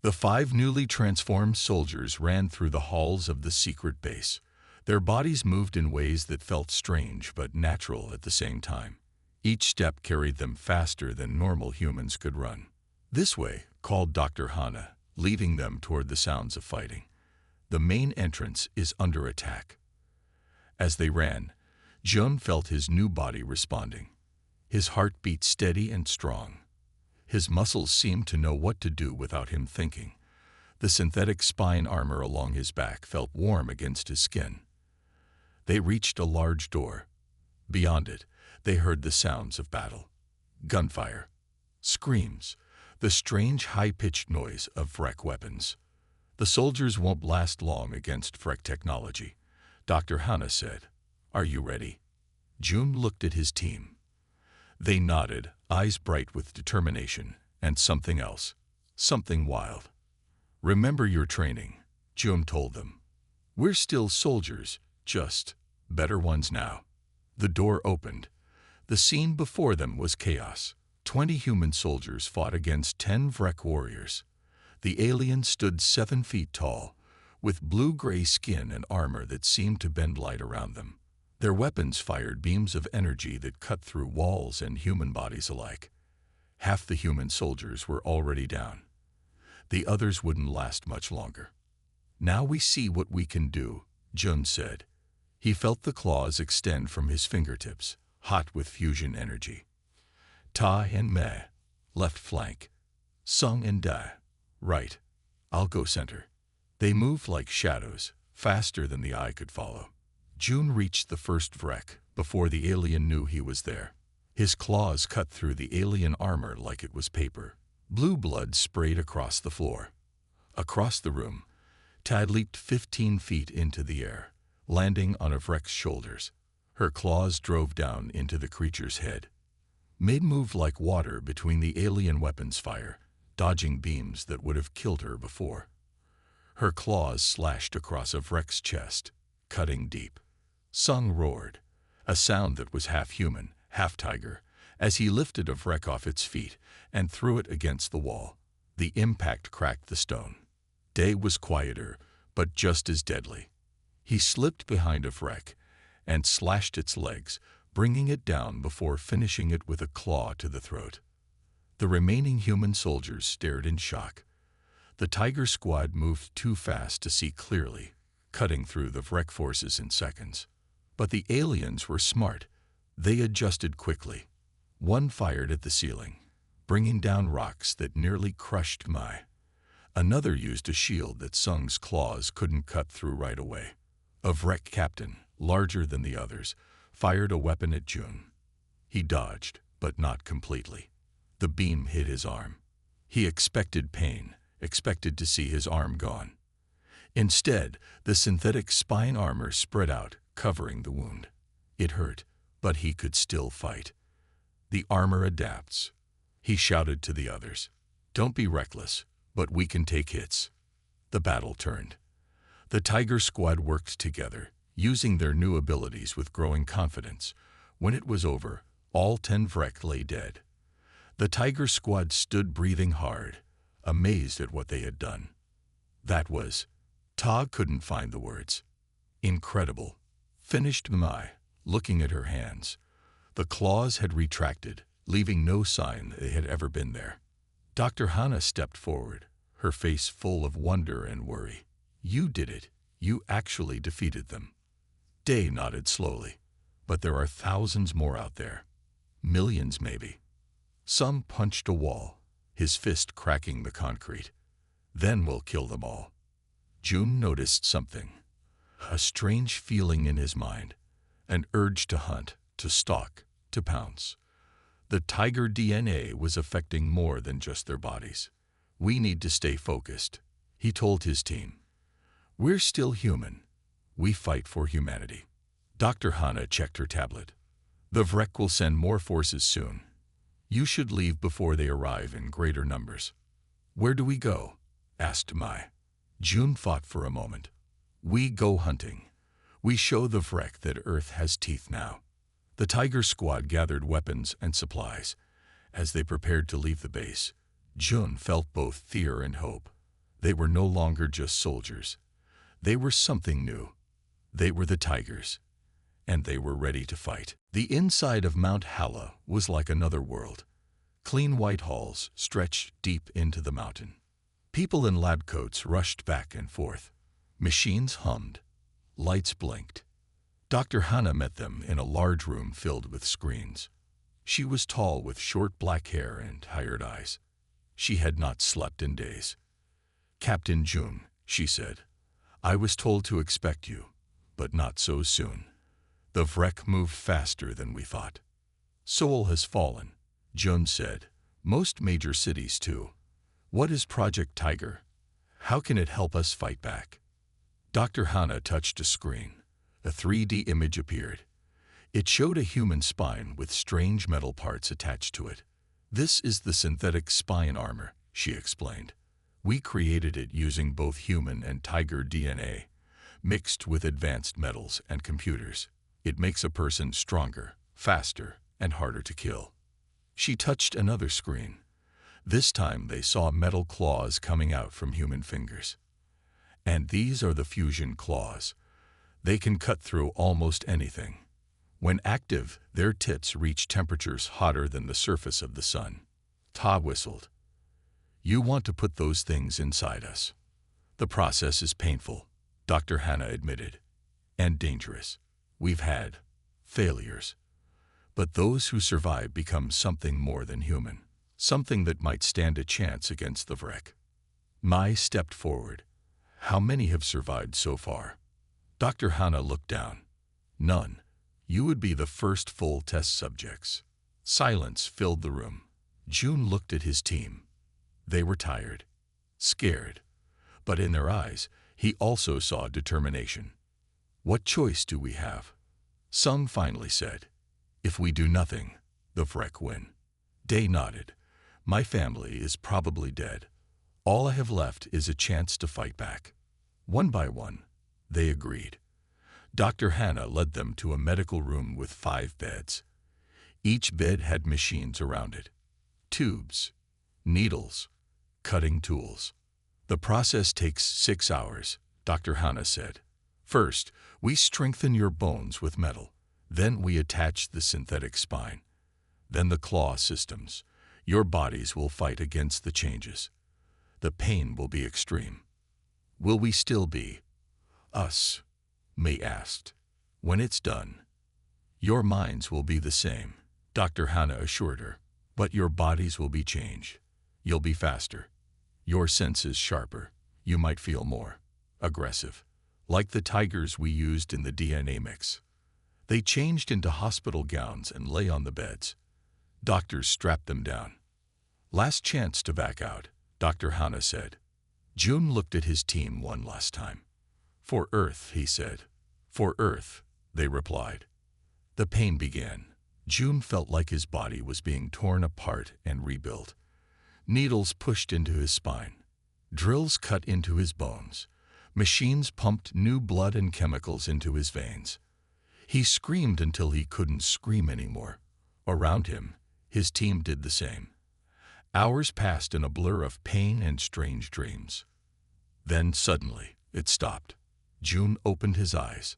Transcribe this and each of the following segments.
The 5 newly transformed soldiers ran through the halls of the secret base. Their bodies moved in ways that felt strange but natural at the same time. Each step carried them faster than normal humans could run. "This way," called Dr. Hana, leading them toward the sounds of fighting. "The main entrance is under attack." As they ran, Jun felt his new body responding. His heart beat steady and strong. His muscles seemed to know what to do without him thinking. The synthetic spine armor along his back felt warm against his skin. They reached a large door. Beyond it, they heard the sounds of battle. Gunfire, screams, the strange high-pitched noise of Vrek weapons. "The soldiers won't last long against Vrek technology," Dr. Hana said. "Are you ready?" Jun looked at his team. They nodded, eyes bright with determination, and something else, something wild. "Remember your training," Jun told them. "We're still soldiers, just better ones now." The door opened. The scene before them was chaos. 20 human soldiers fought against 10 Vrek warriors. The aliens stood 7 feet tall, with blue-gray skin and armor that seemed to bend light around them. Their weapons fired beams of energy that cut through walls and human bodies alike. Half the human soldiers were already down. The others wouldn't last much longer. "Now we see what we can do," Jun said. He felt the claws extend from his fingertips, hot with fusion energy. "Ta and Me, left flank. Sung and Da, right. I'll go center." They moved like shadows, faster than the eye could follow. Jun reached the first Vrek before the alien knew he was there. His claws cut through the alien armor like it was paper. Blue blood sprayed across the floor. Across the room, Tad leaped 15 feet into the air, landing on a Vrek's shoulders. Her claws drove down into the creature's head. Maid moved like water between the alien weapon's fire, dodging beams that would have killed her before. Her claws slashed across a Vrek's chest, cutting deep. Sung roared, a sound that was half human, half tiger, as he lifted a Vrek off its feet and threw it against the wall. The impact cracked the stone. Day was quieter, but just as deadly. He slipped behind a Vrek and slashed its legs, bringing it down before finishing it with a claw to the throat. The remaining human soldiers stared in shock. The Tiger Squad moved too fast to see clearly, cutting through the Vrek forces in seconds. But the aliens were smart. They adjusted quickly. One fired at the ceiling, bringing down rocks that nearly crushed Mai. Another used a shield that Sung's claws couldn't cut through right away. A Vrek captain, larger than the others, fired a weapon at Jun. He dodged, but not completely. The beam hit his arm. He expected pain, expected to see his arm gone. Instead, the synthetic spine armor spread out, covering the wound. It hurt, but he could still fight. "The armor adapts," he shouted to the others. "Don't be reckless, but we can take hits." The battle turned. The Tiger Squad worked together, using their new abilities with growing confidence. When it was over, all 10 Vrek lay dead. The Tiger Squad stood breathing hard, amazed at what they had done. That was, Ta couldn't find the words. "Incredible," finished Mai, looking at her hands. The claws had retracted, leaving no sign they had ever been there. Dr. Hana stepped forward, her face full of wonder and worry. "You did it. You actually defeated them." Day nodded slowly. "But there are thousands more out there. Millions, maybe." Some punched a wall, his fist cracking the concrete. "Then we'll kill them all." Jun noticed something. A strange feeling in his mind. An urge to hunt, to stalk, to pounce. The tiger DNA was affecting more than just their bodies. "We need to stay focused," he told his team. "We're still human. We fight for humanity." Dr. Hana checked her tablet. "The Vrek will send more forces soon. You should leave before they arrive in greater numbers." "Where do we go?" asked Mai. Jun thought for a moment. "We go hunting. We show the Vrek that Earth has teeth now." The Tiger Squad gathered weapons and supplies. As they prepared to leave the base, Jun felt both fear and hope. They were no longer just soldiers. They were something new. They were the Tigers, and they were ready to fight. The inside of Mount Hala was like another world. Clean white halls stretched deep into the mountain. People in lab coats rushed back and forth. Machines hummed. Lights blinked. Dr. Hannah met them in a large room filled with screens. She was tall with short black hair and tired eyes. She had not slept in days. "Captain June," she said, "I was told to expect you, but not so soon. The wreck moved faster than we thought." "Seoul has fallen," June said. "Most major cities too. What is Project Tiger? How can it help us fight back?" Dr. Hannah touched a screen. A 3D image appeared. It showed a human spine with strange metal parts attached to it. "This is the synthetic spine armor," she explained. "We created it using both human and tiger DNA, mixed with advanced metals and computers. It makes a person stronger, faster, and harder to kill." She touched another screen. This time they saw metal claws coming out from human fingers. "And these are the fusion claws. They can cut through almost anything. When active, their tips reach temperatures hotter than the surface of the sun." Ta whistled. "You want to put those things inside us." "The process is painful," Dr. Hannah admitted, "and dangerous. We've had failures. But those who survive become something more than human, something that might stand a chance against the wreck." Mai stepped forward. "How many have survived so far?" Dr. Hannah looked down. "None. You would be the first full test subjects." Silence filled the room. June looked at his team. They were tired, scared, but in their eyes he also saw determination. "What choice do we have?" Sung finally said, "If we do nothing, the wreck win." Day nodded. "My family is probably dead. All I have left is a chance to fight back." One by one, they agreed. Dr. Hannah led them to a medical room with 5 beds. Each bed had machines around it. Tubes, needles, cutting tools. "The process takes 6 hours, Dr. Hannah said. "First, we strengthen your bones with metal. Then we attach the synthetic spine. Then the claw systems. Your bodies will fight against the changes. The pain will be extreme." "Will we still be us?" May asked. "When it's done, your minds will be the same," Dr. Hannah assured her. "But your bodies will be changed. You'll be faster. Your senses sharper. You might feel more aggressive, like the tigers we used in the DNA mix." They changed into hospital gowns and lay on the beds. Doctors strapped them down. "Last chance to back out," Dr. Hannah said. June looked at his team one last time. "For Earth," he said. "For Earth," they replied. The pain began. June felt like his body was being torn apart and rebuilt. Needles pushed into his spine. Drills cut into his bones. Machines pumped new blood and chemicals into his veins. He screamed until he couldn't scream anymore. Around him, his team did the same. Hours passed in a blur of pain and strange dreams. Then suddenly, it stopped. June opened his eyes.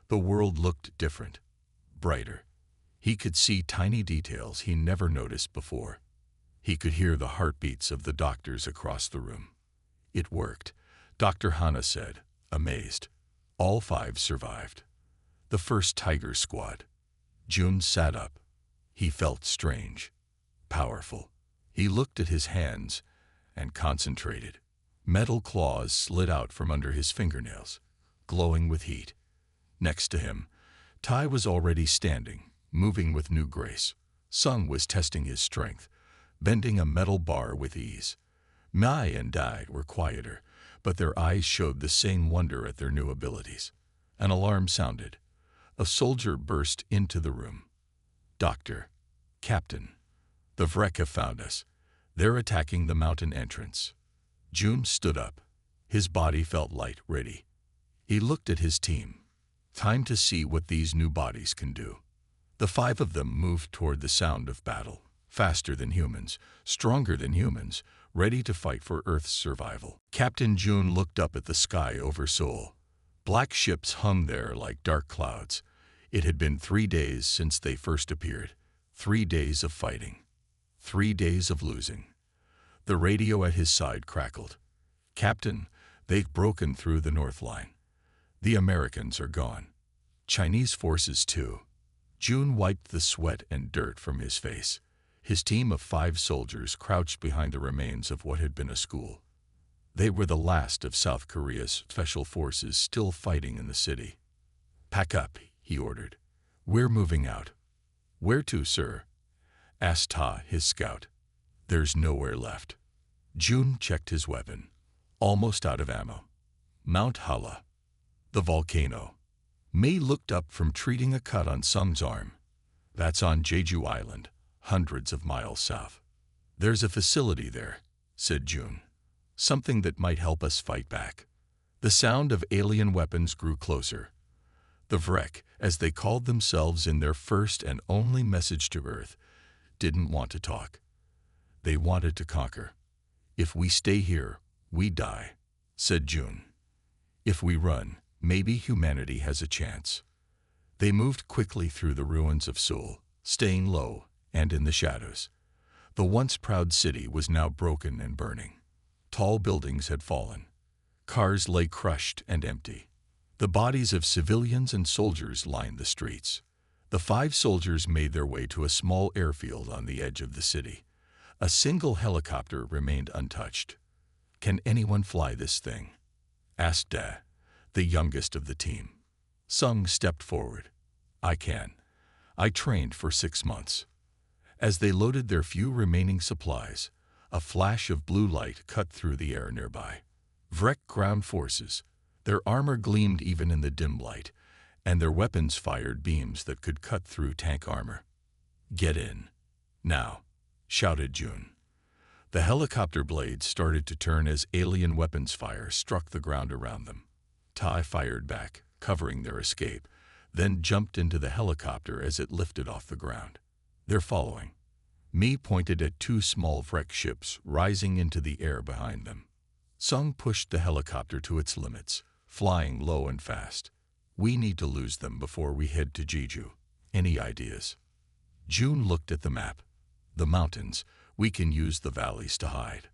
The world looked different, brighter. He could see tiny details he never noticed before. He could hear the heartbeats of the doctors across the room. "It worked," Dr. Hannah said, amazed. "All 5 survived. The first Tiger Squad." June sat up. He felt strange, powerful. He looked at his hands and concentrated. Metal claws slid out from under his fingernails, glowing with heat. Next to him, Tai was already standing, moving with new grace. Sung was testing his strength, bending a metal bar with ease. Mai and Dai were quieter, but their eyes showed the same wonder at their new abilities. An alarm sounded. A soldier burst into the room. "Doctor, Captain, the wreck have found us. They're attacking the mountain entrance." June stood up. His body felt light, ready. He looked at his team. Time to see what these new bodies can do. The 5 of them moved toward the sound of battle. faster than humans, stronger than humans, ready to fight for Earth's survival. Captain June looked up at the sky over Seoul. Black ships hung there like dark clouds. It had been 3 days since they first appeared. 3 days of fighting. 3 days of losing. The radio at his side crackled. "Captain, they've broken through the North Line. The Americans are gone. Chinese forces too." June wiped the sweat and dirt from his face. His team of 5 soldiers crouched behind the remains of what had been a school. They were the last of South Korea's special forces still fighting in the city. "Pack up," he ordered. "We're moving out." "Where to, sir?" asked Ta, his scout. "There's nowhere left." June checked his weapon. Almost out of ammo. Mount Hala. The volcano. May looked up from treating a cut on Sung's arm. "That's on Jeju Island, hundreds of miles south." "There's a facility there," said June. "Something that might help us fight back." The sound of alien weapons grew closer. The Vrek, as they called themselves in their first and only message to Earth, didn't want to talk. They wanted to conquer. "If we stay here, we die," said June. "If we run, maybe humanity has a chance." They moved quickly through the ruins of Seoul, staying low and in the shadows. The once proud city was now broken and burning. Tall buildings had fallen. Cars lay crushed and empty. The bodies of civilians and soldiers lined the streets. The 5 soldiers made their way to a small airfield on the edge of the city. A single helicopter remained untouched. "Can anyone fly this thing?" asked Da, the youngest of the team. Sung stepped forward. "I can. I trained for 6 months." As they loaded their few remaining supplies, a flash of blue light cut through the air nearby. Vrek ground forces. Their armor gleamed even in the dim light, and their weapons fired beams that could cut through tank armor. "Get in. Now," shouted June. The helicopter blades started to turn as alien weapons fire struck the ground around them. Tai fired back, covering their escape, then jumped into the helicopter as it lifted off the ground. "They're following." Mi pointed at 2 small Vrek ships rising into the air behind them. Sung pushed the helicopter to its limits, flying low and fast. "We need to lose them before we head to Jeju. Any ideas?" June looked at the map. "The mountains. We can use the valleys to hide."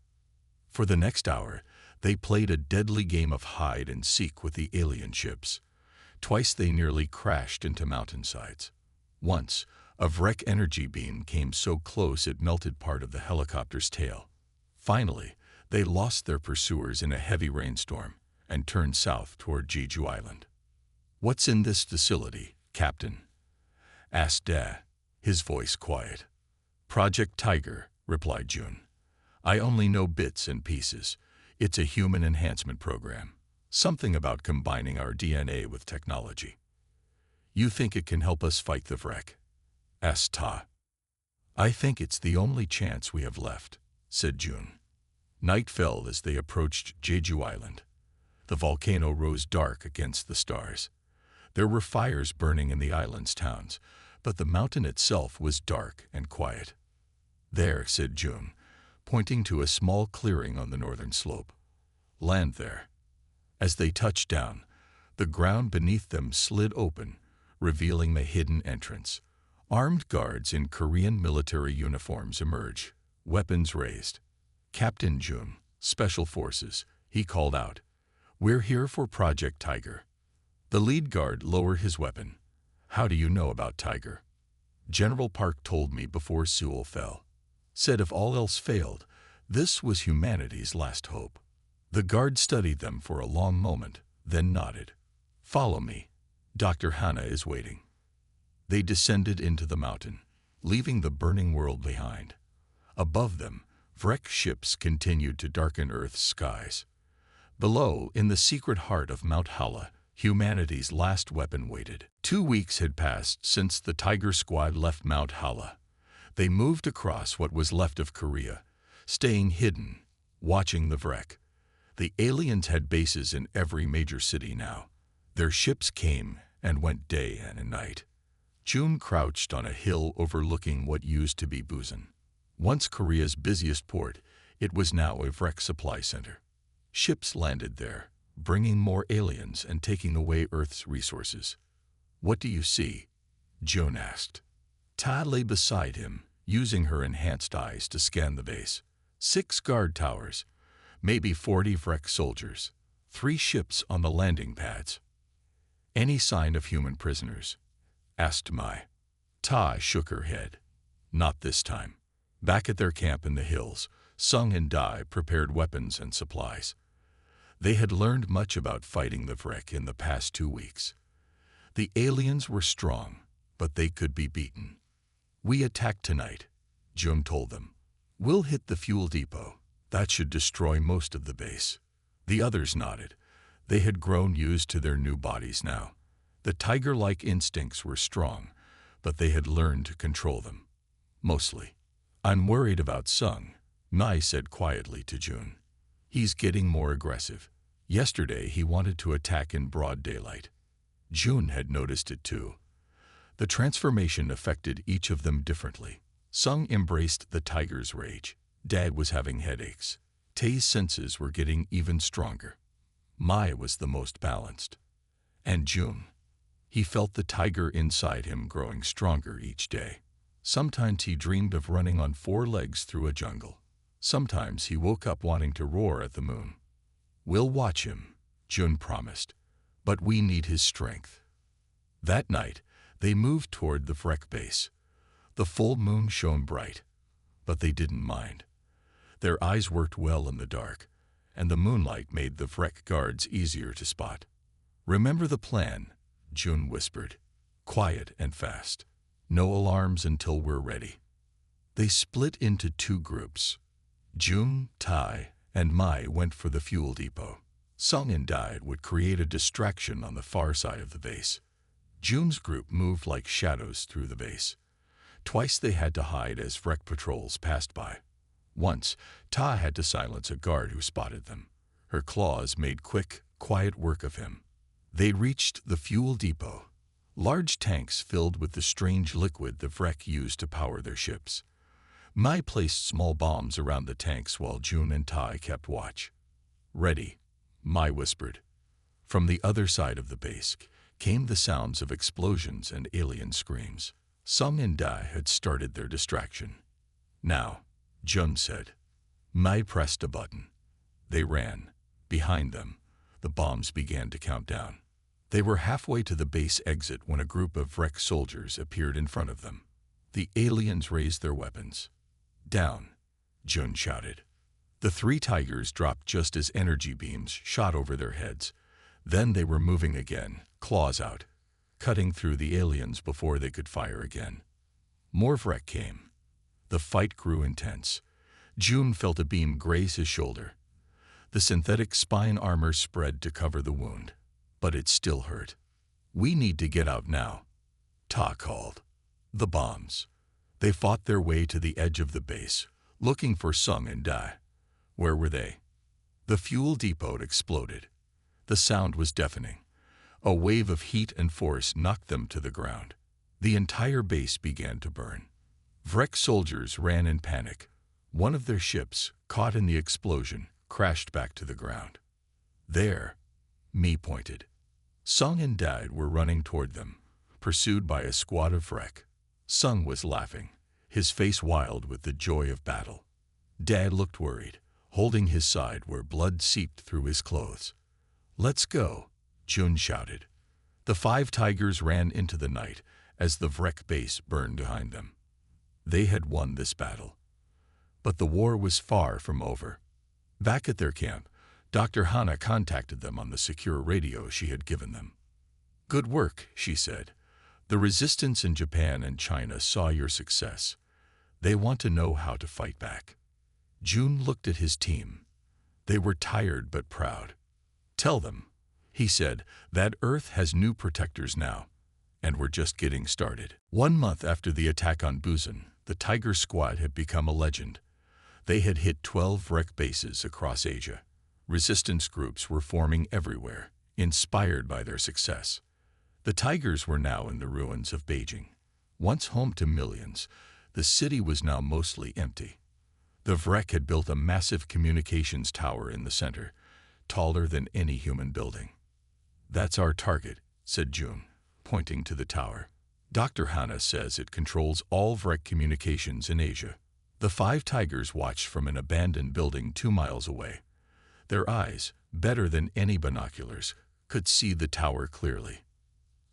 For the next hour, they played a deadly game of hide and seek with the alien ships. Twice they nearly crashed into mountainsides. Once, a Vrek energy beam came so close it melted part of the helicopter's tail. Finally, they lost their pursuers in a heavy rainstorm and turned south toward Jeju Island. "What's in this facility, Captain?" asked Da, his voice quiet. "Project Tiger," replied June. "I only know bits and pieces. It's a human enhancement program. Something about combining our DNA with technology." "You think it can help us fight the Vrek?" asked Ta. "I think it's the only chance we have left," said June. Night fell as they approached Jeju Island. The volcano rose dark against the stars. There were fires burning in the island's towns, but the mountain itself was dark and quiet. "There," said June, pointing to a small clearing on the northern slope. "Land there." As they touched down, the ground beneath them slid open, revealing the hidden entrance. Armed guards in Korean military uniforms emerged, weapons raised. "Captain June, Special Forces," he called out. "We're here for Project Tiger." The lead guard lowered his weapon. "How do you know about Tiger?" "General Park told me before Seoul fell. Said if all else failed, this was humanity's last hope." The guard studied them for a long moment, then nodded. "Follow me. Dr. Hannah is waiting." They descended into the mountain, leaving the burning world behind. Above them, Vrek ships continued to darken Earth's skies. Below, in the secret heart of Mount Hala, humanity's last weapon waited. 2 weeks had passed since the Tiger Squad left Mount Hala. They moved across what was left of Korea, staying hidden, watching the Vrek. The aliens had bases in every major city now. Their ships came and went day and night. June crouched on a hill overlooking what used to be Busan. Once Korea's busiest port, it was now a wreck supply center. Ships landed there, bringing more aliens and taking away Earth's resources. "What do you see?" June asked. Ta lay beside him, using her enhanced eyes to scan the base. 6 guard towers, maybe 40 wreck soldiers, 3 ships on the landing pads. "Any sign of human prisoners?" asked Mai. Ta shook her head. "Not this time." Back at their camp in the hills, Sung and Dai prepared weapons and supplies. They had learned much about fighting the wreck in the past 2 weeks. The aliens were strong, but they could be beaten. "We attack tonight," Jun told them. "We'll hit the fuel depot. That should destroy most of the base." The others nodded. They had grown used to their new bodies now. The tiger-like instincts were strong, but they had learned to control them. Mostly. "I'm worried about Sung," Mai said quietly to Jun. "He's getting more aggressive. Yesterday he wanted to attack in broad daylight." Jun had noticed it too. The transformation affected each of them differently. Sung embraced the tiger's rage. Dad was having headaches. Tae's senses were getting even stronger. Mai was the most balanced. And Jun. He felt the tiger inside him growing stronger each day. Sometimes he dreamed of running on 4 legs through a jungle. Sometimes he woke up wanting to roar at the moon. "We'll watch him," Jun promised, "but we need his strength." That night, they moved toward the wreck base. The full moon shone bright, but they didn't mind. Their eyes worked well in the dark, and the moonlight made the wreck guards easier to spot. "Remember the plan," Jun whispered. "Quiet and fast. No alarms until we're ready." They split into 2 groups. Jun, Tai, and Mai went for the fuel depot. Sung and Dai would create a distraction on the far side of the base. Jun's group moved like shadows through the base. Twice they had to hide as wreck patrols passed by. Once, Ta had to silence a guard who spotted them. Her claws made quick, quiet work of him. They reached the fuel depot. Large tanks filled with the strange liquid the wreck used to power their ships. Mai placed small bombs around the tanks while Jun and Tai kept watch. "Ready," Mai whispered. From the other side of the base came the sounds of explosions and alien screams. Sung and Dai had started their distraction. "Now," Jun said. Mai pressed a button. They ran. Behind them, the bombs began to count down. They were halfway to the base exit when a group of wreck soldiers appeared in front of them. The aliens raised their weapons. "Down," Jun shouted. The 3 tigers dropped just as energy beams shot over their heads. Then they were moving again, claws out, cutting through the aliens before they could fire again. More wreck came. The fight grew intense. Jun felt a beam graze his shoulder. The synthetic spine armor spread to cover the wound, but it still hurt. "We need to get out now," Ta called. The bombs. They fought their way to the edge of the base, looking for Sung and Dai. Where were they? The fuel depot exploded. The sound was deafening. A wave of heat and force knocked them to the ground. The entire base began to burn. Wreck soldiers ran in panic. One of their ships, caught in the explosion, crashed back to the ground. "There," Mi pointed. Sung and Dai were running toward them, pursued by a squad of wreck. Sung was laughing, his face wild with the joy of battle. Dad looked worried, holding his side where blood seeped through his clothes. "Let's go," Jun shouted. The 5 tigers ran into the night as the wreck base burned behind them. They had won this battle. But the war was far from over. Back at their camp, Dr. Hana contacted them on the secure radio she had given them. "Good work," she said. "The resistance in Japan and China saw your success. They want to know how to fight back." Jun looked at his team. They were tired but proud. "Tell them," he said, "that Earth has new protectors now, and we're just getting started." 1 month after the attack on Busan, the Tiger Squad had become a legend. They had hit 12 wreck bases across Asia. Resistance groups were forming everywhere, inspired by their success. The Tigers were now in the ruins of Beijing. Once home to millions, The city was now mostly empty. The Vrek had built a massive communications tower in the center, taller than any human building. "That's our target," said June, pointing to the tower. "Dr. Hanna says it controls all Vrek communications in Asia." The 5 tigers watched from an abandoned building 2 miles away. Their eyes, better than any binoculars, could see the tower clearly.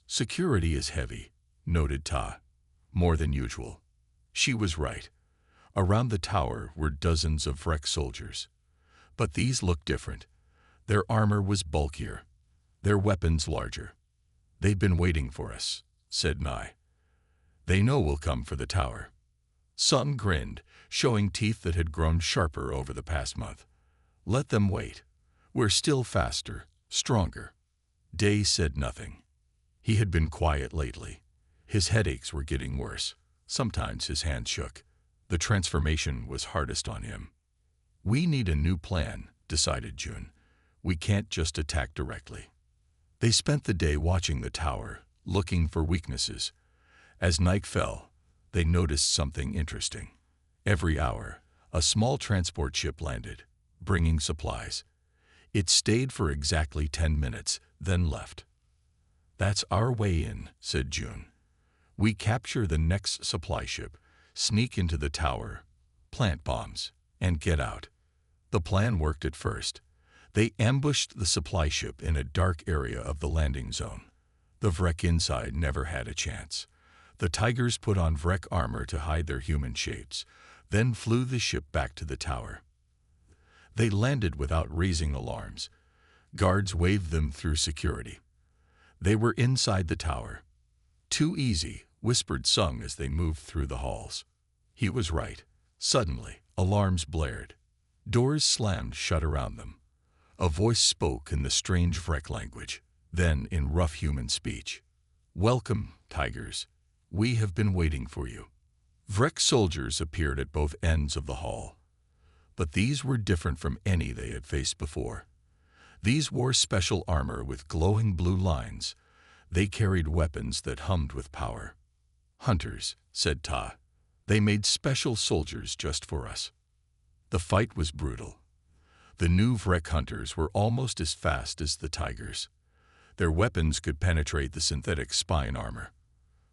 "Security is heavy," noted Ta. "More than usual." She was right. Around the tower were dozens of Vrek soldiers. But these looked different. Their armor was bulkier, their weapons larger. "They've been waiting for us," said Nai. "They know we'll come for the tower." Sung grinned, showing teeth that had grown sharper over the past month. "Let them wait. We're still faster, stronger." Day said nothing. He had been quiet lately. His headaches were getting worse. Sometimes his hands shook. The transformation was hardest on him. "We need a new plan," decided June. "We can't just attack directly." They spent the day watching the tower, looking for weaknesses. As night fell, they noticed something interesting. Every hour, a small transport ship landed, bringing supplies. It stayed for exactly 10 minutes, then left. "That's our way in," said June. "We capture the next supply ship, sneak into the tower, plant bombs, and get out." The plan worked at first. They ambushed the supply ship in a dark area of the landing zone. The Vrek inside never had a chance. The tigers put on Vrek armor to hide their human shapes, then flew the ship back to the tower. They landed without raising alarms. Guards waved them through security. They were inside the tower. "Too easy," whispered Sung as they moved through the halls. He was right. Suddenly, alarms blared. Doors slammed shut around them. A voice spoke in the strange Vrek language, then in rough human speech. "Welcome, tigers. We have been waiting for you." Vrek soldiers appeared at both ends of the hall. But these were different from any they had faced before. These wore special armor with glowing blue lines. They carried weapons that hummed with power. "Hunters," said Ta. "They made special soldiers just for us." The fight was brutal. The new Vrek hunters were almost as fast as the tigers. Their weapons could penetrate the synthetic spine armor.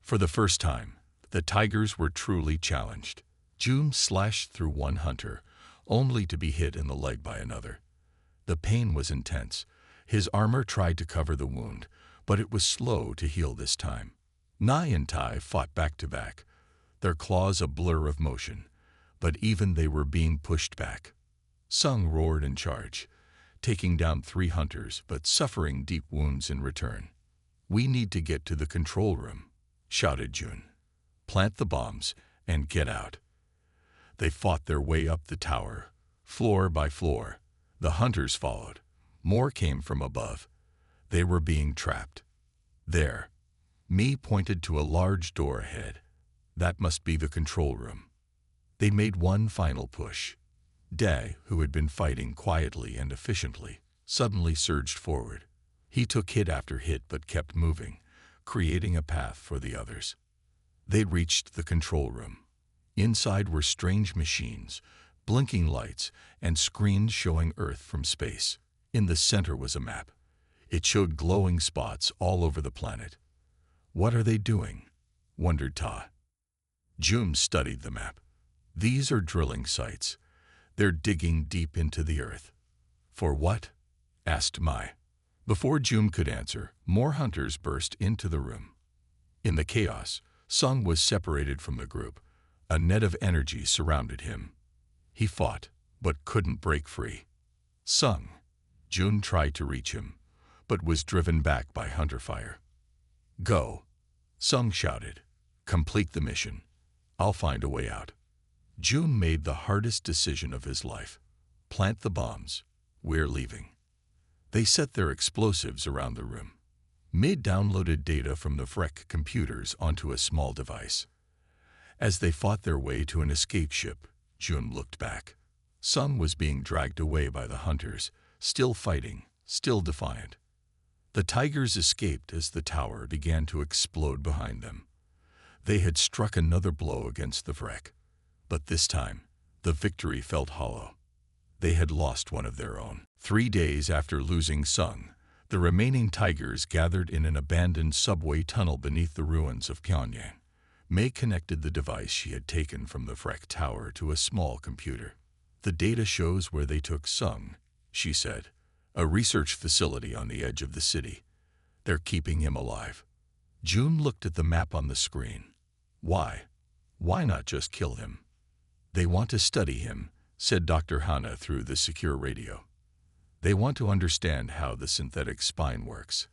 For the first time, the tigers were truly challenged. June slashed through one hunter, only to be hit in the leg by another. The pain was intense. His armor tried to cover the wound, but it was slow to heal this time. Nai and Tai fought back to back, their claws a blur of motion, but even they were being pushed back. Sung roared in charge, taking down 3 hunters but suffering deep wounds in return. "We need to get to the control room," shouted June. "Plant the bombs and get out." They fought their way up the tower, floor by floor. The hunters followed. More came from above. They were being trapped. There. Mi pointed to a large door ahead. That must be the control room. They made one final push. Dae, who had been fighting quietly and efficiently, suddenly surged forward. He took hit after hit but kept moving, creating a path for the others. They reached the control room. Inside were strange machines, blinking lights, and screens showing Earth from space. In the center was a map. It showed glowing spots all over the planet. "What are they doing?" wondered Ta. June studied the map. "These are drilling sites. They're digging deep into the Earth." "For what?" asked Mai. Before June could answer, more hunters burst into the room. In the chaos, Sung was separated from the group. A net of energy surrounded him. He fought, but couldn't break free. "Sung." June tried to reach him, but was driven back by hunter fire. "Go," Sung shouted. "Complete the mission. I'll find a way out." June made the hardest decision of his life. "Plant the bombs. We're leaving." They set their explosives around the room. Mid downloaded data from the Vrek computers onto a small device. As they fought their way to an escape ship, June looked back. Sung was being dragged away by the hunters, still fighting, still defiant. The tigers escaped as the tower began to explode behind them. They had struck another blow against the wreck, but this time the victory felt hollow. They had lost one of their own. 3 days after losing Sung, the remaining tigers gathered in an abandoned subway tunnel beneath the ruins of Pyongyang. May connected the device she had taken from the wreck tower to a small computer. "The data shows where they took Sung," she said. "A research facility on the edge of the city. They're keeping him alive." June looked at the map on the screen. "Why? Why not just kill him?" "They want to study him," said Dr. Hana through the secure radio. "They want to understand how the synthetic spine works,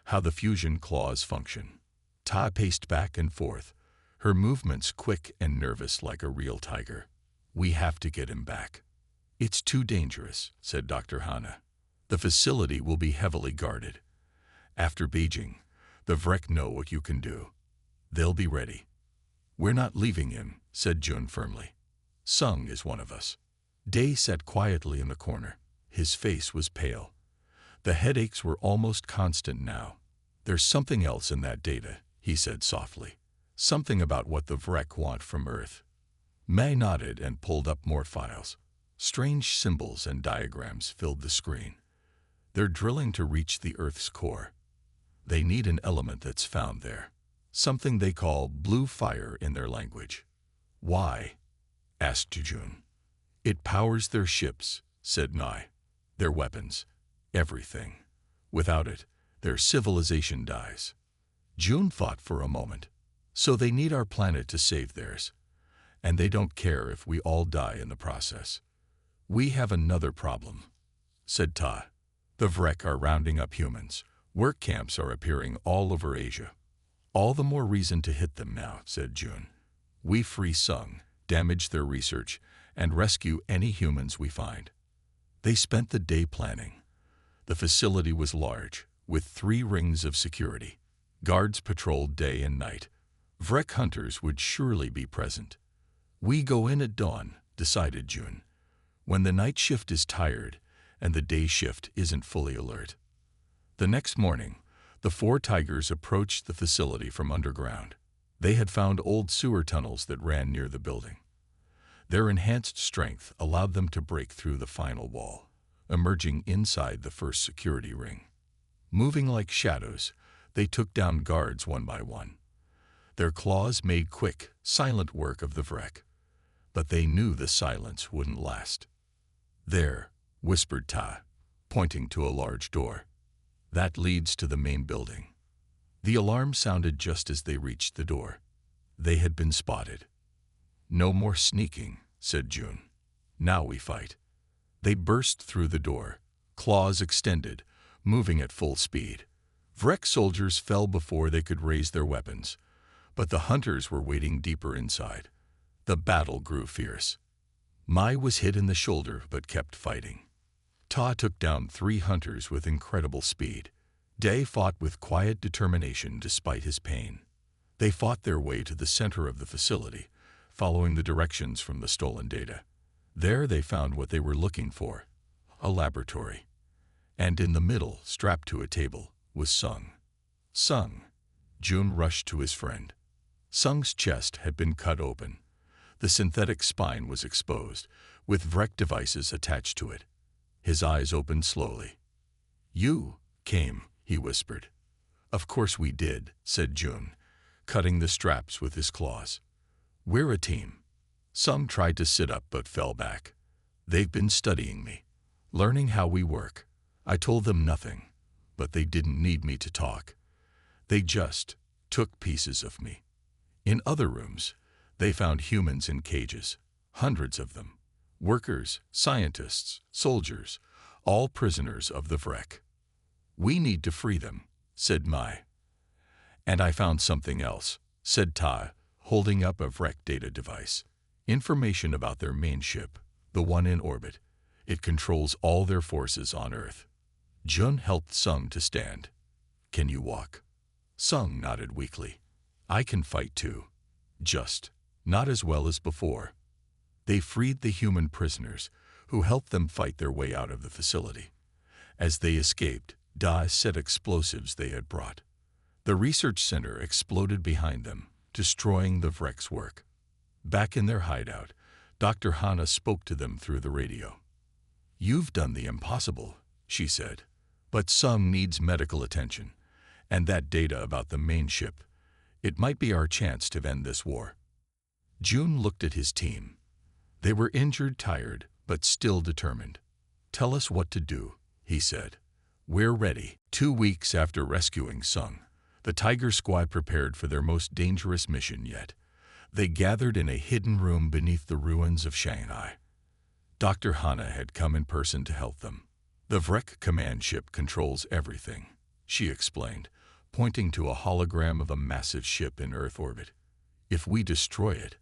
how the fusion claws function." Ta paced back and forth, her movements quick and nervous like a real tiger. "We have to get him back." "It's too dangerous," said Dr. Hana. "The facility will be heavily guarded. After Beijing, the Vrek know what you can do. They'll be ready." "We're not leaving him," said Jun firmly. "Sung is one of us." Day sat quietly in the corner. His face was pale. The headaches were almost constant now. "There's something else in that data," he said softly. "Something about what the Vrek want from Earth." May nodded and pulled up more files. Strange symbols and diagrams filled the screen. "They're drilling to reach the Earth's core. They need an element that's found there. Something they call blue fire in their language." "Why?" asked Jun. "It powers their ships," said Nai. "Their weapons. Everything. Without it, their civilization dies." Jun thought for a moment. "So they need our planet to save theirs. And they don't care if we all die in the process." "We have another problem," said Ta. "The Vrek are rounding up humans. Work camps are appearing all over Asia." "All the more reason to hit them now," said Jun. "We free Sung, damage their research, and rescue any humans we find." They spent the day planning. The facility was large, with 3 rings of security. Guards patrolled day and night. Vrek hunters would surely be present. "We go in at dawn," decided Jun, "when the night shift is tired and the day shift isn't fully alert." The next morning, the 4 tigers approached the facility from underground. They had found old sewer tunnels that ran near the building. Their enhanced strength allowed them to break through the final wall, emerging inside the first security ring. Moving like shadows, they took down guards one by one. Their claws made quick, silent work of the Vrek, but they knew the silence wouldn't last. "There," whispered Ta, pointing to a large door. "That leads to the main building." The alarm sounded just as they reached the door. They had been spotted. "No more sneaking," said Jun. "Now we fight." They burst through the door, claws extended, moving at full speed. Vrek soldiers fell before they could raise their weapons, but the hunters were waiting deeper inside. The battle grew fierce. Mai was hit in the shoulder but kept fighting. Ta took down 3 hunters with incredible speed. Day fought with quiet determination despite his pain. They fought their way to the center of the facility, following the directions from the stolen data. There they found what they were looking for, a laboratory. And in the middle, strapped to a table, was Sung. "Sung!" Jun rushed to his friend. Sung's chest had been cut open. The synthetic spine was exposed, with Vrek devices attached to it. His eyes opened slowly. "You came," he whispered. "Of course we did," said Jun, cutting the straps with his claws. "We're a team." Sung tried to sit up but fell back. "They've been studying me, learning how we work. I told them nothing, but they didn't need me to talk. They just took pieces of me." In other rooms, they found humans in cages, hundreds of them. Workers, scientists, soldiers, all prisoners of the Vrek. "We need to free them," said Mai. "And I found something else," said Ta, holding up a Vrek data device. "Information about their main ship, the one in orbit. It controls all their forces on Earth." Jun helped Sung to stand. "Can you walk?" Sung nodded weakly. "I can fight too. Just not as well as before." They freed the human prisoners, who helped them fight their way out of the facility. As they escaped, Da set explosives they had brought. The research center exploded behind them, destroying the Vrek's work. Back in their hideout, Dr. Hana spoke to them through the radio. "You've done the impossible," she said, "but Sung needs medical attention, and that data about the main ship. It might be our chance to end this war." June looked at his team. They were injured, tired, but still determined. "Tell us what to do," he said. "We're ready." 2 weeks after rescuing Sung, the Tiger Squad prepared for their most dangerous mission yet. They gathered in a hidden room beneath the ruins of Shanghai. Dr. Hana had come in person to help them. "The Vrek command ship controls everything," she explained, pointing to a hologram of a massive ship in Earth orbit. "If we destroy it,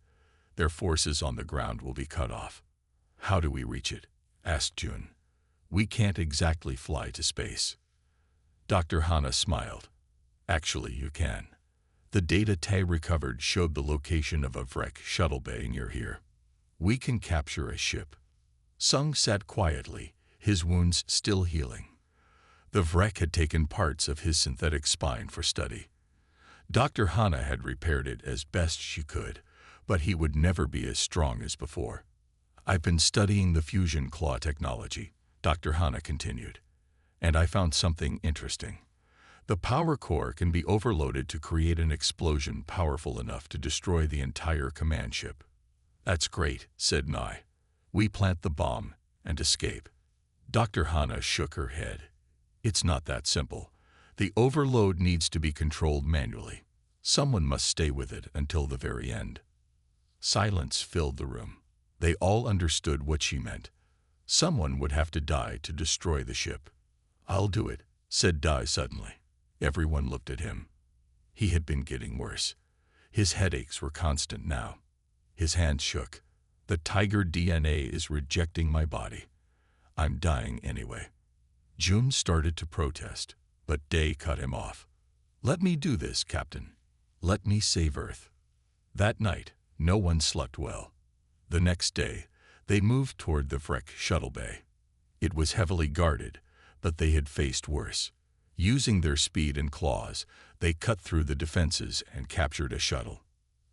their forces on the ground will be cut off." "How do we reach it?" asked June. "We can't exactly fly to space." Dr. Hana smiled. "Actually, you can. The data Tay recovered showed the location of a Vrek shuttle bay near here. We can capture a ship." Sung sat quietly, his wounds still healing. The Vrek had taken parts of his synthetic spine for study. Dr. Hana had repaired it as best she could, but he would never be as strong as before. "I've been studying the fusion claw technology," Dr. Hana continued, "and I found something interesting. The power core can be overloaded to create an explosion powerful enough to destroy the entire command ship." "That's great," said Nai. "We plant the bomb and escape." Dr. Hana shook her head. "It's not that simple. The overload needs to be controlled manually. Someone must stay with it until the very end." Silence filled the room. They all understood what she meant. Someone would have to die to destroy the ship. "I'll do it," said Dai suddenly. Everyone looked at him. He had been getting worse. His headaches were constant now. His hands shook. "The tiger DNA is rejecting my body. I'm dying anyway." June started to protest, but Day cut him off. "Let me do this, Captain. Let me save Earth." That night, no one slept well. The next day, they moved toward the Vrek shuttle bay. It was heavily guarded, but they had faced worse. Using their speed and claws, they cut through the defenses and captured a shuttle.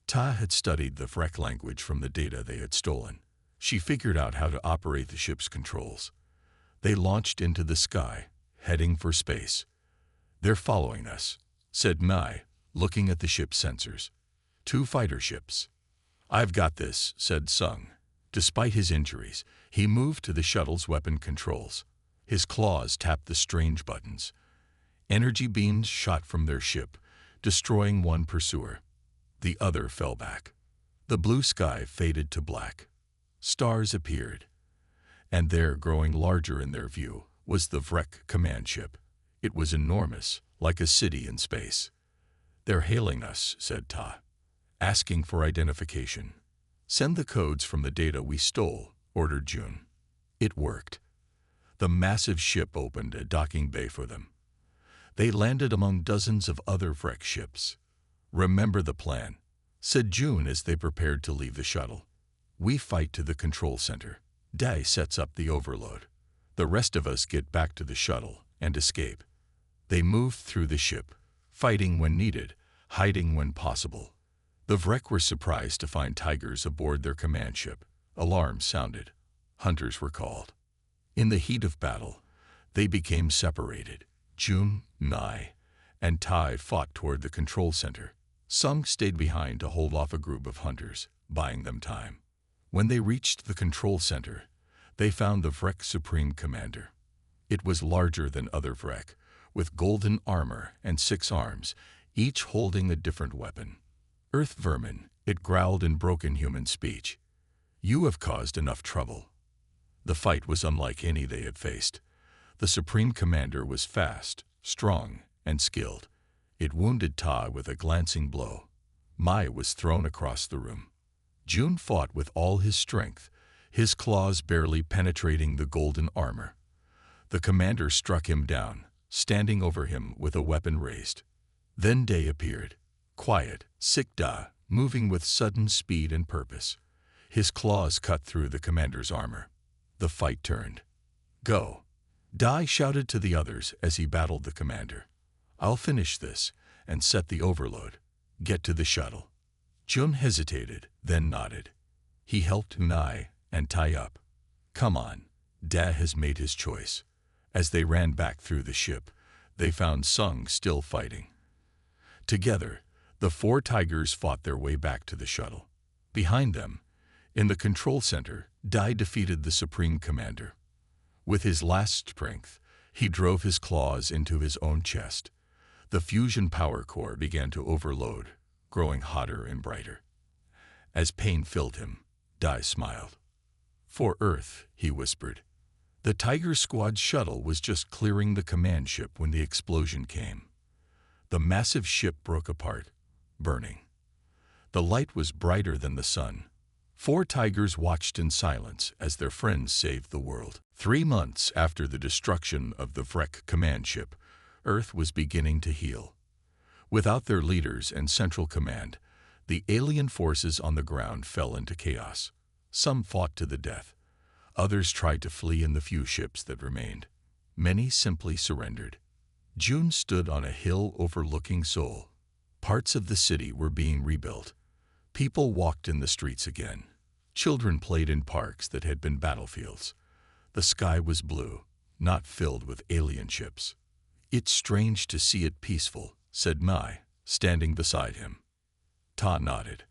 Ta had studied the Vrek language from the data they had stolen. She figured out how to operate the ship's controls. They launched into the sky, heading for space. "They're following us," said Mai, looking at the ship's sensors. "2 fighter ships." "I've got this," said Sung. Despite his injuries, he moved to the shuttle's weapon controls. His claws tapped the strange buttons. Energy beams shot from their ship, destroying one pursuer. The other fell back. The blue sky faded to black. Stars appeared. And there, growing larger in their view, was the Vrek command ship. It was enormous, like a city in space. "They're hailing us," said Ta, "asking for identification." "Send the codes from the data we stole," ordered June. It worked. The massive ship opened a docking bay for them. They landed among dozens of other Vrek ships. "Remember the plan," said June as they prepared to leave the shuttle. "We fight to the control center. Dai sets up the overload. The rest of us get back to the shuttle and escape." They moved through the ship, fighting when needed, hiding when possible. The Vrek were surprised to find tigers aboard their command ship. Alarms sounded. Hunters were called. In the heat of battle, they became separated. June, Nai, and Tai fought toward the control center. Sung stayed behind to hold off a group of hunters, buying them time. When they reached the control center, they found the Vrek Supreme Commander. It was larger than other Vrek, with golden armor and 6 arms, each holding a different weapon. "Earth vermin," it growled in broken human speech. "You have caused enough trouble." The fight was unlike any they had faced. The Supreme Commander was fast, strong, and skilled. It wounded Ta with a glancing blow. Mai was thrown across the room. June fought with all his strength, his claws barely penetrating the golden armor. The commander struck him down, standing over him with a weapon raised. Then Day appeared, quiet, Sikda, moving with sudden speed and purpose. His claws cut through the commander's armor. The fight turned. "Go!" Dai shouted to the others as he battled the commander. "I'll finish this and set the overload. Get to the shuttle." Jun hesitated, then nodded. He helped Unai and tie up. Come on, Da has made his choice. As they ran back through the ship, they found Sung still fighting. Together, the four tigers fought their way back to the shuttle. Behind them, in the control center, Dai defeated the Supreme Commander. With his last strength, he drove his claws into his own chest. The fusion power core began to overload, growing hotter and brighter. As pain filled him, Dai smiled. For Earth, he whispered. The Tiger Squad shuttle was just clearing the command ship when the explosion came. The massive ship broke apart, burning. The light was brighter than the sun. Four tigers watched in silence as their friends saved the world. 3 months after the destruction of the Vrek command ship, Earth was beginning to heal. Without their leaders and central command, the alien forces on the ground fell into chaos. Some fought to the death. Others tried to flee in the few ships that remained. Many simply surrendered. June stood on a hill overlooking Seoul. Parts of the city were being rebuilt. People walked in the streets again. Children played in parks that had been battlefields. The sky was blue, not filled with alien ships. It's strange to see it peaceful, said Mai, standing beside him. Ta nodded.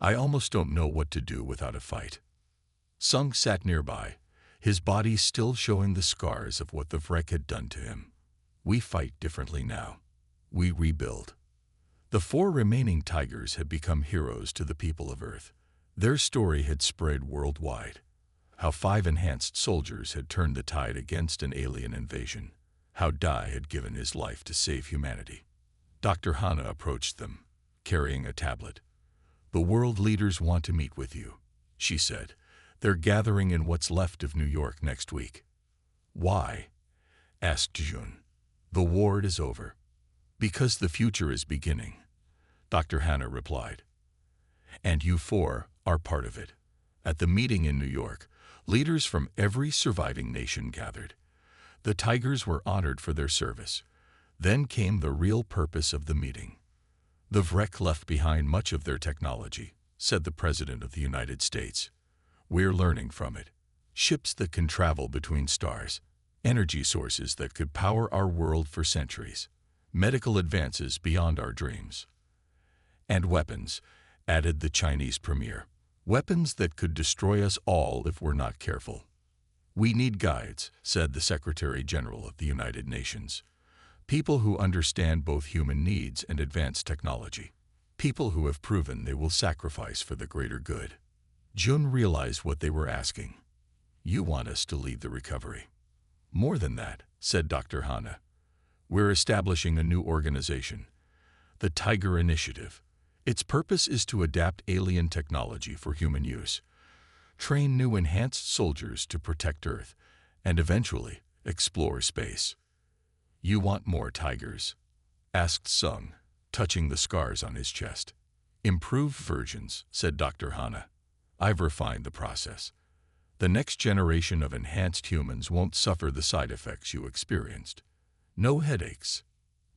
I almost don't know what to do without a fight. Sung sat nearby, his body still showing the scars of what the Vrek had done to him. We fight differently now. We rebuild. The four remaining tigers had become heroes to the people of Earth. Their story had spread worldwide. How 5 enhanced soldiers had turned the tide against an alien invasion. How Dai had given his life to save humanity. Dr. Hana approached them, carrying a tablet. The world leaders want to meet with you, she said. They're gathering in what's left of New York next week. Why? Asked Jun. The war is over. Because the future is beginning, Dr. Hana replied. And you four are part of it. At the meeting in New York, leaders from every surviving nation gathered. The tigers were honored for their service. Then came the real purpose of the meeting. The Vrek left behind much of their technology, said the President of the United States. We're learning from it. Ships that can travel between stars, energy sources that could power our world for centuries, medical advances beyond our dreams. And weapons, added the Chinese premier. Weapons that could destroy us all if we're not careful. We need guides, said the Secretary General of the United Nations. People who understand both human needs and advanced technology. People who have proven they will sacrifice for the greater good. Jun realized what they were asking. You want us to lead the recovery. More than that, said Dr. Hana. We're establishing a new organization, the Tiger Initiative. Its purpose is to adapt alien technology for human use, train new enhanced soldiers to protect Earth, and eventually explore space. You want more tigers? Asked Sung, touching the scars on his chest. Improved versions, said Dr. Hana. I've refined the process. The next generation of enhanced humans won't suffer the side effects you experienced. No headaches,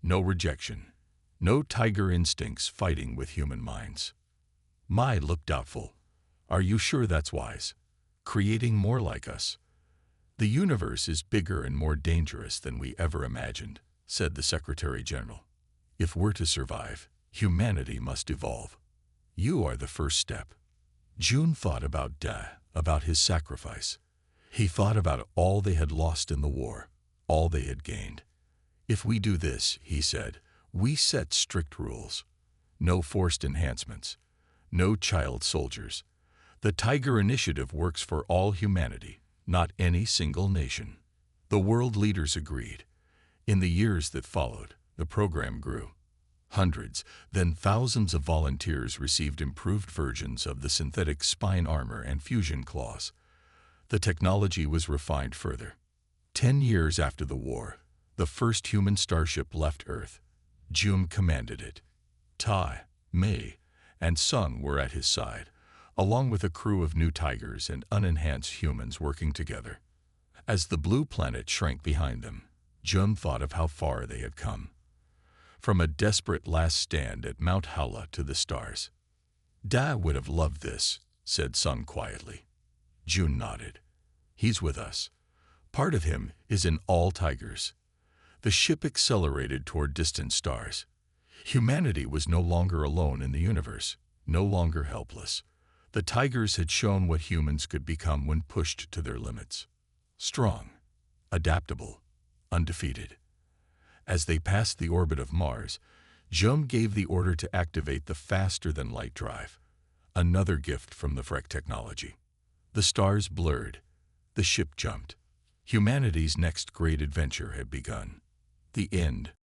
no rejection, no tiger instincts fighting with human minds. Mai looked doubtful. Are you sure that's wise? Creating more like us? The universe is bigger and more dangerous than we ever imagined, said the Secretary General. If we're to survive, humanity must evolve. You are the first step. Jun thought about Da, about his sacrifice. He thought about all they had lost in the war, all they had gained. If we do this, he said, we set strict rules. No forced enhancements. No child soldiers. The Tiger Initiative works for all humanity, not any single nation. The world leaders agreed. In the years that followed, the program grew. Hundreds, then thousands of volunteers received improved versions of the synthetic spine armor and fusion claws. The technology was refined further. 10 years after the war, the first human starship left Earth. Jun commanded it. Tai, Mei, and Sung were at his side, along with a crew of new tigers and unenhanced humans working together. As the blue planet shrank behind them, Jun thought of how far they had come. From a desperate last stand at Mount Haula to the stars. Da would have loved this, said Sung quietly. June nodded. He's with us. Part of him is in all tigers. The ship accelerated toward distant stars. Humanity was no longer alone in the universe, no longer helpless. The tigers had shown what humans could become when pushed to their limits. Strong, adaptable, undefeated. As they passed the orbit of Mars, Jum gave the order to activate the faster-than-light drive, another gift from the Freck technology. The stars blurred. The ship jumped. Humanity's next great adventure had begun. The end.